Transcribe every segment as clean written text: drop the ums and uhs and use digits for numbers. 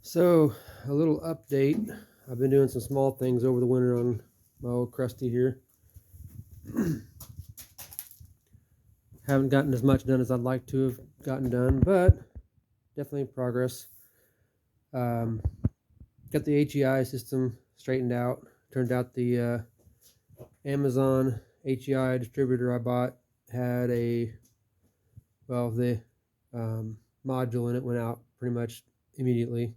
So, a little update. I've been doing some small things over the winter on my old Crusty here. Haven't gotten as much done as I'd like to have gotten done, but definitely progress. Um, got the HEI system straightened out. Turned out the Amazon HEI distributor I bought had the module in it went out pretty much immediately.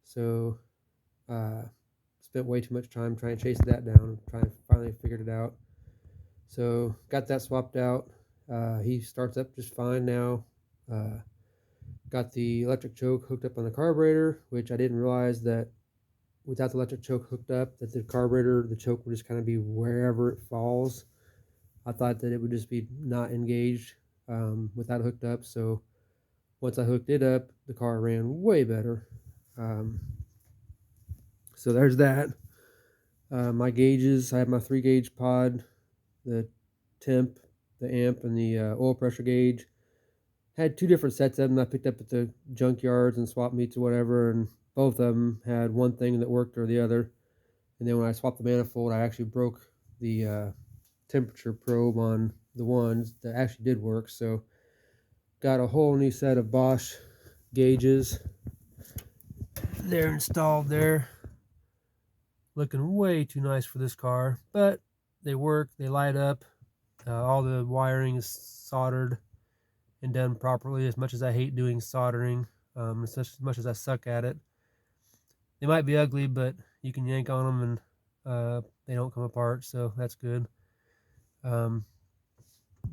So, uh, spent way too much time trying to chase that down, trying to finally figured it out. So got that swapped out. He starts up just fine now. Uh, got the electric choke hooked up on the carburetor, which I didn't realize that without the electric choke hooked up, that the carburetor, the choke would just kind of be wherever it falls. I thought that it would just be not engaged without it hooked up. So once I hooked it up, the car ran way better. Um, so there's that. My gauges, I have my 3-gauge pod, the temp, the amp, and the oil pressure gauge. Had two different sets of them I picked up at the junkyards and swap meets or whatever, and both of them had one thing that worked or the other. And then when I swapped the manifold, I actually broke the temperature probe on the ones that actually did work. So got a whole new set of Bosch gauges. They're installed there. Looking way too nice for this car, but they work, they light up. All the wiring is soldered and done properly. As much as I hate doing soldering, as much as I suck at it, they might be ugly, but you can yank on them and they don't come apart, so that's good. My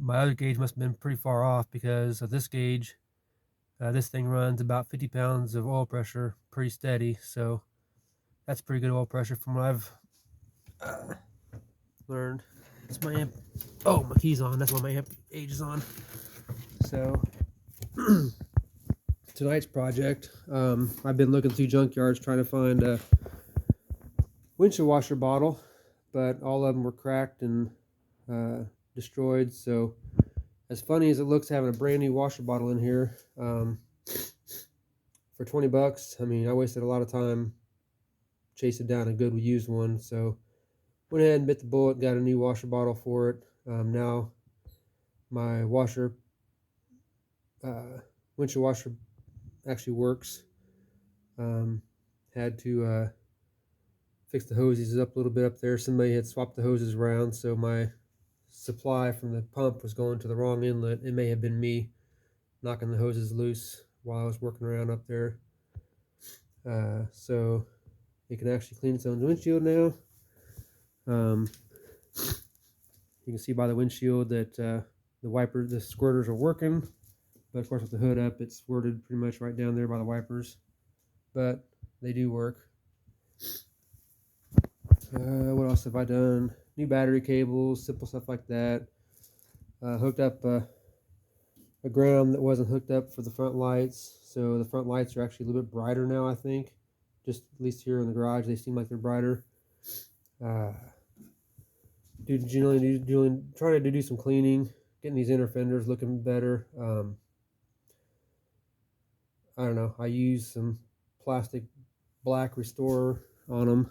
other gauge must have been pretty far off because of this gauge. This thing runs about 50 pounds of oil pressure pretty steady, so that's pretty good oil pressure from what I've learned. That's my amp. Oh, my key's on. That's why my amp gauge is on. So tonight's project, I've been looking through junkyards trying to find a windshield washer bottle, but all of them were cracked and destroyed. So as funny as it looks having a brand new washer bottle in here for $20, I mean, I wasted a lot of time chasing down a good used one. So went ahead and bit the bullet, got a new washer bottle for it. Now my windshield washer actually works. Had to fix the hoses up a little bit up there. Somebody had swapped the hoses around, so my supply from the pump was going to the wrong inlet. It may have been me knocking the hoses loose while I was working around up there. So it can actually clean its own windshield now. You can see by the windshield that the squirters are working. But of course with the hood up, it's squirted pretty much right down there by the wipers. But they do work. What else have I done? New battery cables, simple stuff like that. Hooked up a ground that wasn't hooked up for the front lights. So the front lights are actually a little bit brighter now, I think. Just at least here in the garage, they seem like they're brighter. Trying to do some cleaning, getting these inner fenders looking better. I don't know. I used some plastic black restorer on them.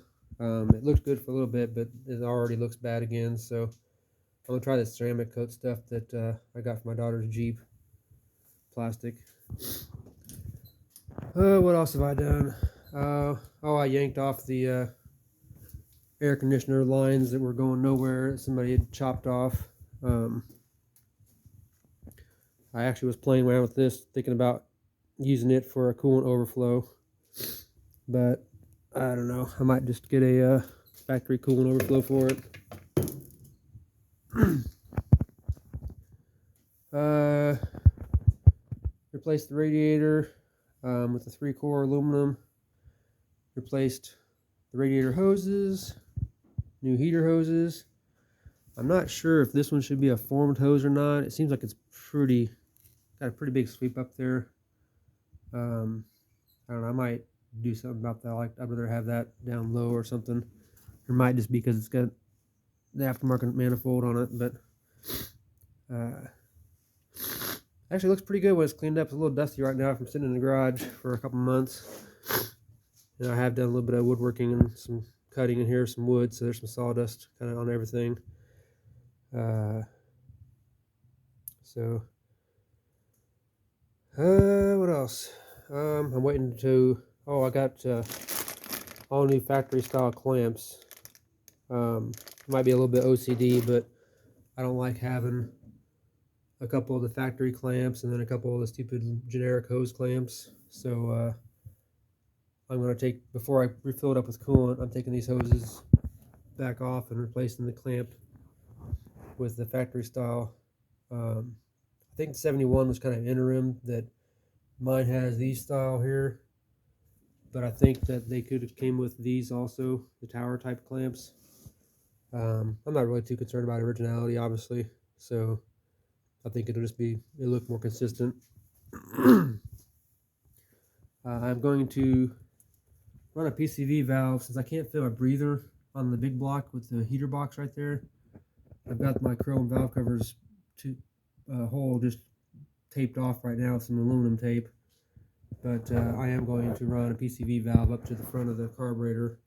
It looked good for a little bit, but it already looks bad again. So I'm gonna try this ceramic coat stuff that I got for my daughter's Jeep. Plastic. What else have I done? I yanked off the air conditioner lines that were going nowhere that somebody had chopped off. I actually was playing around with this, thinking about using it for a coolant overflow, but I don't know. I might just get a factory coolant overflow for it. Replaced the radiator with the 3-core aluminum. Replaced the radiator hoses, new heater hoses. I'm not sure if this one should be a formed hose or not. It seems like it's got a pretty big sweep up there. I don't know. I might do something about that. I'd rather have that down low or something. It might just be because it's got the aftermarket manifold on it, but actually looks pretty good when it's cleaned up. It's a little dusty right now from sitting in the garage for a couple months. And I have done a little bit of woodworking and some cutting in here, some wood, so there's some sawdust kind of on everything. What else? I'm waiting to. Oh, I got all new factory style clamps. Might be a little bit OCD, but I don't like having a couple of the factory clamps and then a couple of the stupid generic hose clamps. So I'm going to take, before I refill it up with coolant, I'm taking these hoses back off and replacing the clamp with the factory style. I think the 71 was kind of interim, that mine has these style here, but I think that they could have came with these also, the tower type clamps. I'm not really too concerned about originality, obviously, so I think it'll look more consistent. I'm going to run a PCV valve since I can't fit my breather on the big block with the heater box right there. I've got my chrome valve covers hole just taped off right now with some aluminum tape, but I am going to run a PCV valve up to the front of the carburetor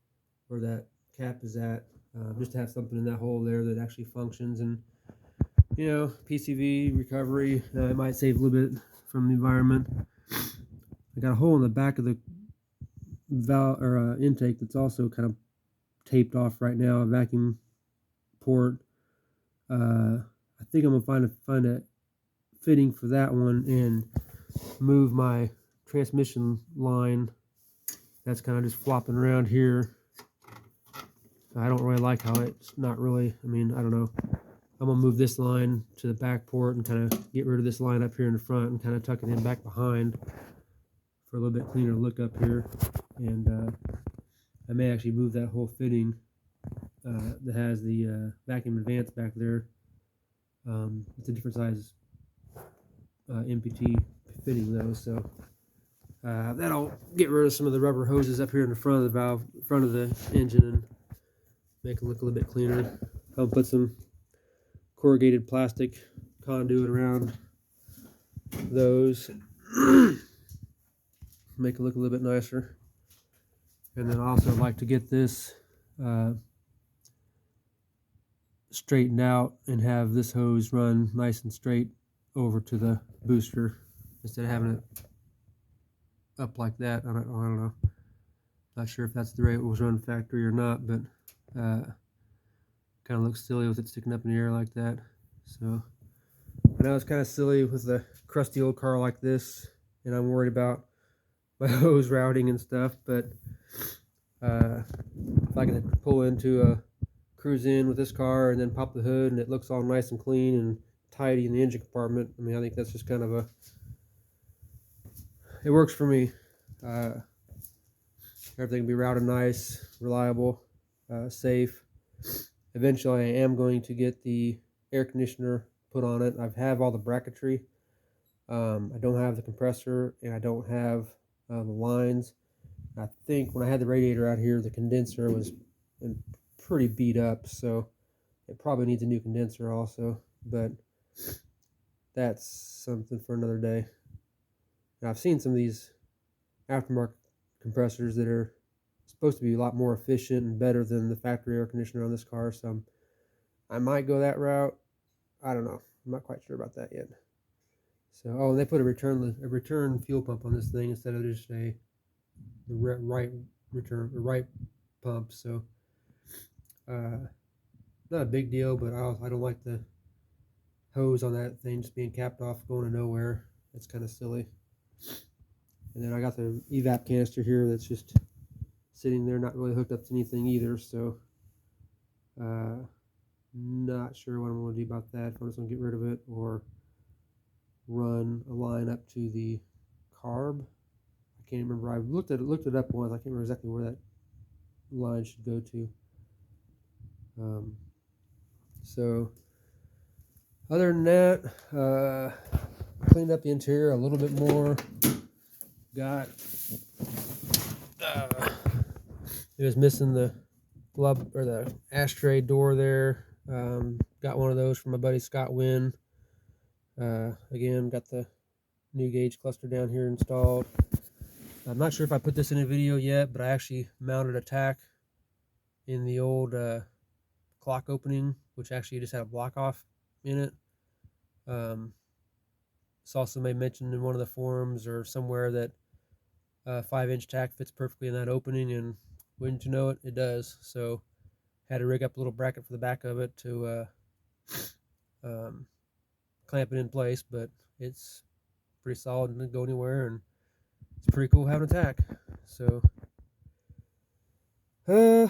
where that cap is at, just to have something in that hole there that actually functions. And you know, PCV recovery, it might save a little bit from the environment. I got a hole in the back of the valve or intake that's also kind of taped off right now, a vacuum port. I think I'm gonna find a fitting for that one and move my transmission line that's kind of just flopping around here. I don't really like how it's not really, I mean, I don't know. I'm gonna move this line to the back port and kind of get rid of this line up here in the front and kind of tuck it in back behind for a little bit cleaner look up here. And I may actually move that whole fitting that has the vacuum advance back there. It's a different size MPT fitting though, so that'll get rid of some of the rubber hoses up here in the front of the valve, front of the engine, and make it look a little bit cleaner. I'll put some corrugated plastic conduit around those, make it look a little bit nicer. And then also like to get this straightened out and have this hose run nice and straight over to the booster instead of having it up like that. I don't know. Not sure if that's the way it was run factory or not, but kind of looks silly with it sticking up in the air like that. So I know it's kind of silly with a crusty old car like this, and I'm worried about my hose routing and stuff, but if I can pull into a cruise in with this car and then pop the hood and it looks all nice and clean and tidy in the engine compartment, I mean, I think that's just kind of it works for me. Everything can be routed nice, reliable, safe. Eventually I am going to get the air conditioner put on it. I have all the bracketry. I don't have the compressor, and I don't have the lines. I think when I had the radiator out here, the condenser was pretty beat up, so it probably needs a new condenser also, but that's something for another day. Now, I've seen some of these aftermarket compressors that are supposed to be a lot more efficient and better than the factory air conditioner on this car, so I might go that route. I don't know. I'm not quite sure about that yet. So, oh, and they put a return fuel pump on this thing instead of just the right pump. So, not a big deal, but I don't like the hose on that thing just being capped off going to nowhere. It's kind of silly. And then I got the evap canister here that's just sitting there, not really hooked up to anything either. So, not sure what I'm going to do about that. If I'm just going to get rid of it or run a line up to the carb. I can't remember. I looked it up once. I can't remember exactly where that line should go to. So other than that, cleaned up the interior a little bit more. Got it was missing the glove or the ashtray door there. Got one of those from my buddy Scott Wynn. Again, got the new gauge cluster down here installed. I'm not sure if I put this in a video yet, but I actually mounted a tack in the old clock opening, which actually just had a block off in it. Saw somebody mentioned in one of the forums or somewhere that 5-inch tack fits perfectly in that opening, and wouldn't you know it, it does. So had to rig up a little bracket for the back of it to clamp it in place, but it's pretty solid and doesn't go anywhere, and it's pretty cool having a tack. So yeah,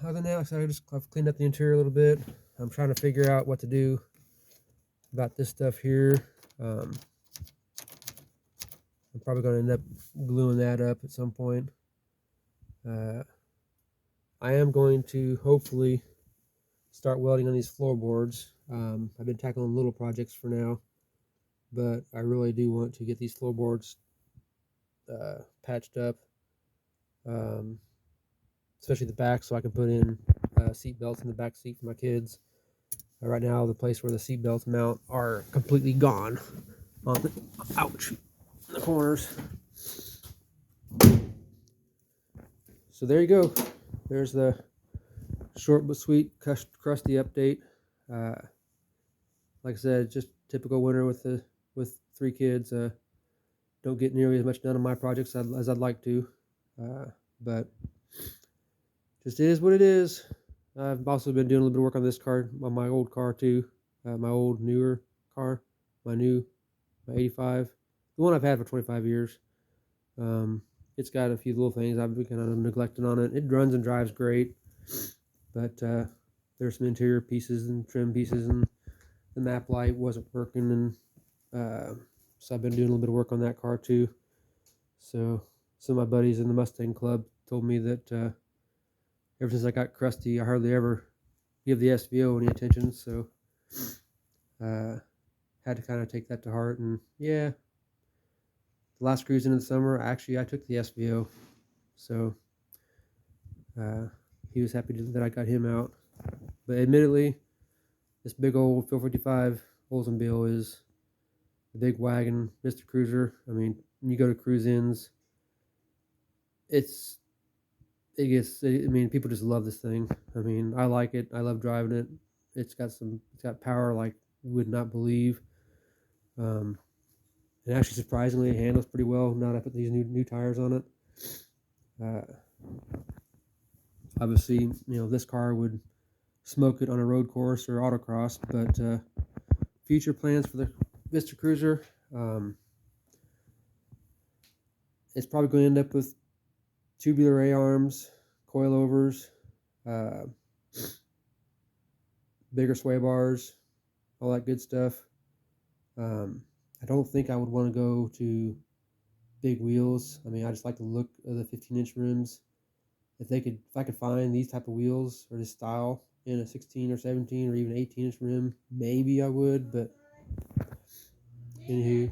other than that, I've cleaned up the interior a little bit. I'm trying to figure out what to do about this stuff here. I'm probably going to end up gluing that up at some point. I am going to hopefully start welding on these floorboards. I've been tackling little projects for now, but I really do want to get these floorboards patched up, especially the back, so I can put in seat belts in the back seat for my kids. Right now, the place where the seat belts mount are completely gone on the ouch in the corners. So there you go. There's the short but sweet Crusty update. Like I said, just typical winter with 3 kids. Don't get nearly as much done on my projects as I'd like to, but just is what it is. I've also been doing a little bit of work on this car, on my old car too, my old newer car, my 85, the one I've had for 25 years. It's got a few little things I've been kind of neglecting on it. It runs and drives great, but there's some interior pieces and trim pieces, and the map light wasn't working, and so I've been doing a little bit of work on that car too. So some of my buddies in the Mustang Club told me that ever since I got Crusty, I hardly ever give the SVO any attention, so had to kind of take that to heart. And yeah, the last cruise into the summer, actually I took the SVO, so he was happy that I got him out. But admittedly, this big old 455 Oldsmobile is the big wagon Vista Cruiser. I mean, when you go to cruise-ins, people just love this thing. I mean, I like it. I love driving it. It's got power like you would not believe. And actually, surprisingly, it handles pretty well now that I put these new tires on it. Obviously, this car would smoke it on a road course or autocross, but future plans for the Vista Cruiser, it's probably going to end up with tubular A-arms, coilovers, bigger sway bars, all that good stuff. I don't think I would want to go to big wheels. I mean, I just like the look of the 15-inch rims. If I could find these type of wheels or this style in a 16 or 17 or even 18-inch rim, maybe I would. But anywho,